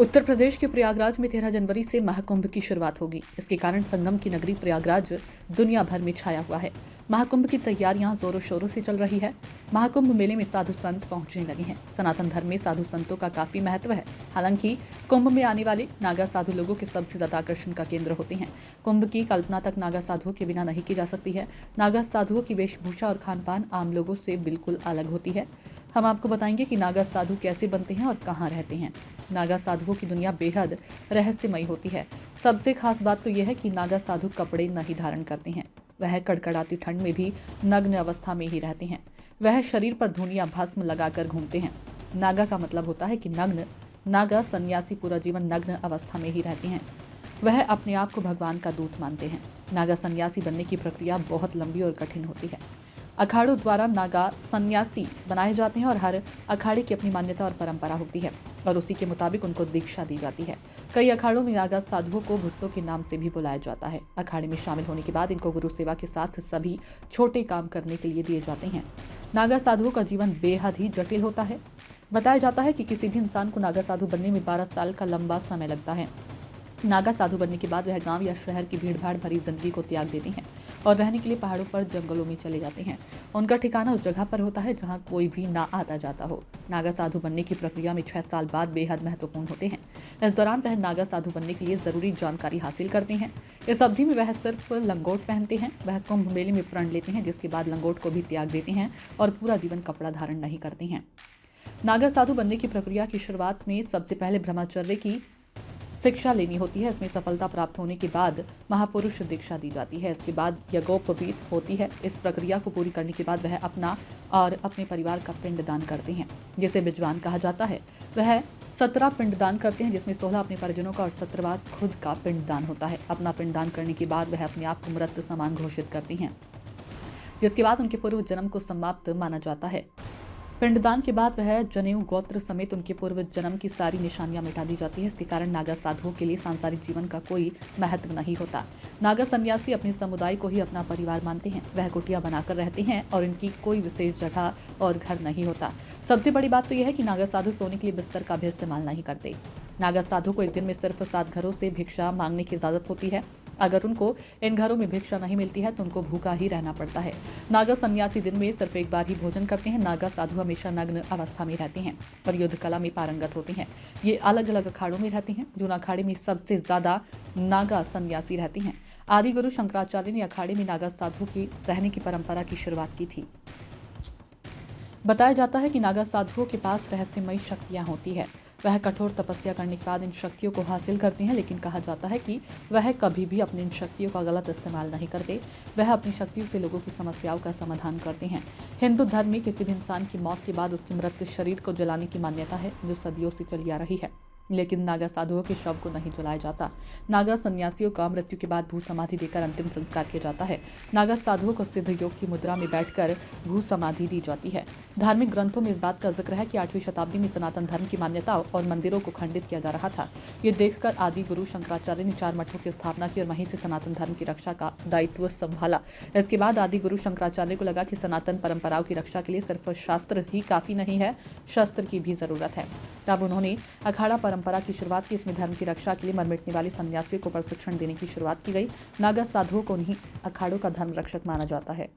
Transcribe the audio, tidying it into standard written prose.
उत्तर प्रदेश के प्रयागराज में 13 जनवरी से महाकुंभ की शुरुआत होगी। इसके कारण संगम की नगरी प्रयागराज दुनिया भर में छाया हुआ है। महाकुंभ की तैयारियां जोरों शोरों से चल रही है। महाकुंभ मेले में साधु संत पहुंचने लगे हैं। सनातन धर्म में साधु संतों का काफी महत्व है। हालांकि कुंभ में आने वाले नागा साधु लोगों के सबसे ज्यादा आकर्षण का केंद्र होते हैं। कुंभ की कल्पना तक नागा साधुओं के बिना नहीं की जा सकती है। नागा साधुओं की वेशभूषा और खान पान आम लोगों से बिल्कुल अलग होती है। हम आपको बताएंगे कि नागा साधु कैसे बनते हैं और कहाँ रहते हैं। नागा साधुओं की दुनिया बेहद रहस्यमयी होती है। सबसे खास बात तो यह है कि नागा साधु कपड़े नहीं धारण करते हैं। वह कड़कड़ाती ठंड में भी नग्न अवस्था में ही रहते हैं। वह शरीर पर धूनिया भस्म लगाकर घूमते हैं। नागा का मतलब होता है कि नग्न। नागा सन्यासी पूरा जीवन नग्न अवस्था में ही रहते हैं। वह अपने आप को भगवान का दूत मानते हैं। नागा सन्यासी बनने की प्रक्रिया बहुत लंबी और कठिन होती है। अखाड़ों द्वारा नागा सन्यासी बनाए जाते हैं और हर अखाड़े की अपनी मान्यता और परंपरा होती है और उसी के मुताबिक उनको दीक्षा दी जाती है। कई अखाड़ों में नागा साधुओं को भुट्टो के नाम से भी बुलाया जाता है। अखाड़े में शामिल होने के बाद इनको गुरु सेवा के साथ सभी छोटे काम करने के लिए दिए जाते हैं। नागा साधुओं का जीवन बेहद ही जटिल होता है। बताया जाता है कि किसी भी इंसान को नागा साधु बनने में 12 साल का लंबा समय लगता है। नागा साधु बनने के बाद वह गांव या शहर की भीड़भाड़ भरी जिंदगी को त्याग देते हैं और रहने के लिए पहाड़ों पर जंगलों में चले जाते हैं। उनका ठिकाना उस जगह पर होता है जहां कोई भी ना आता जाता हो। नागा साधु बनने की प्रक्रिया में 6 साल बाद बेहद महत्वपूर्ण होते हैं। इस दौरान वह नागा साधु बनने के लिए जरूरी जानकारी हासिल करते हैं। इस अवधि में वह सिर्फ लंगोट पहनते हैं। वह कुंभ मेले में प्रण लेते हैं, जिसके बाद लंगोट को भी त्याग देते हैं और पूरा जीवन कपड़ा धारण नहीं करते हैं। नागा साधु बनने की प्रक्रिया की शुरुआत में सबसे पहले ब्रह्मचर्य की शिक्षा लेनी होती है। इसमें सफलता प्राप्त होने के बाद महापुरुष दीक्षा दी जाती है। इसके बाद यज्ञोपवीत होती है। इस प्रक्रिया को पूरी करने के बाद वह अपना और अपने परिवार का पिंडदान करते हैं, जिसे बिजवान कहा जाता है। वह 17 पिंडदान करते हैं, जिसमें 16 अपने परिजनों का और 17वां खुद का पिंडदान होता है। अपना पिंडदान करने के बाद वह अपने आप को मृत समान घोषित करती हैं, जिसके बाद उनके पूर्व जन्म को समाप्त माना जाता है। पिंडदान के बाद वह जनेऊ गोत्र समेत उनके पूर्व जन्म की सारी निशानियां मिटा दी जाती है। इसके कारण नागा साधुओं के लिए सांसारिक जीवन का कोई महत्व नहीं होता। नागा सन्यासी अपने समुदाय को ही अपना परिवार मानते हैं। वह कुटिया बनाकर रहते हैं और इनकी कोई विशेष जगह और घर नहीं होता। सबसे बड़ी बात तो यह है कि नागा साधु सोने के लिए बिस्तर का भी इस्तेमाल नहीं करते। नागा साधु को एक दिन में सिर्फ 7 घरों से भिक्षा मांगने की इजाजत होती है। अगर उनको इन घरों में भिक्षा नहीं मिलती है तो उनको भूखा ही रहना पड़ता है। नागा सन्यासी दिन में सिर्फ एक बार ही भोजन करते हैं। नागा साधु हमेशा नग्न अवस्था में रहते हैं और युद्ध कला में पारंगत होते हैं। ये अलग अलग अखाड़ों में रहते हैं। जूना अखाड़े में सबसे ज्यादा नागा सन्यासी रहते हैं। आदि गुरु शंकराचार्य ने अखाड़े में नागा साधु की रहने की परंपरा की शुरुआत की थी। बताया जाता है कि नागा साधुओं के पास रहस्यमयी शक्तियां होती है। वह कठोर तपस्या करने के बाद इन शक्तियों को हासिल करते हैं, लेकिन कहा जाता है कि वह कभी भी अपनी इन शक्तियों का गलत इस्तेमाल नहीं करते। वह अपनी शक्तियों से लोगों की समस्याओं का समाधान करते हैं। हिंदू धर्म में किसी भी इंसान की मौत के बाद उसके मृत शरीर को जलाने की मान्यता है, जो सदियों से चली आ रही है। लेकिन नागा साधुओं के शव को नहीं जलाया जाता। नागा सन्यासियों का मृत्यु के बाद भू समाधि देकर अंतिम संस्कार किया जाता है। नागा साधुओं को सिद्ध योग की मुद्रा में बैठकर भू समाधि दी जाती है। धार्मिक ग्रंथों में इस बात का जिक्र है कि 8वीं शताब्दी में सनातन धर्म की मान्यताओं और मंदिरों को खंडित किया जा रहा था। ये देखकर आदि गुरु शंकराचार्य ने 4 मठों की स्थापना की और वहीं से सनातन धर्म की रक्षा का दायित्व संभाला। इसके बाद आदि गुरु शंकराचार्य को लगा कि सनातन परंपराओं की रक्षा के लिए सिर्फ शास्त्र ही काफी नहीं है, शस्त्र की भी जरूरत है। तब उन्होंने अखाड़ा परंपरा की शुरुआत की। इसमें धर्म की रक्षा के लिए मर मिटने वाले सन्यासियों को प्रशिक्षण देने की शुरुआत की गई। नागा साधुओं को उन्हीं अखाड़ों का धर्म रक्षक माना जाता है।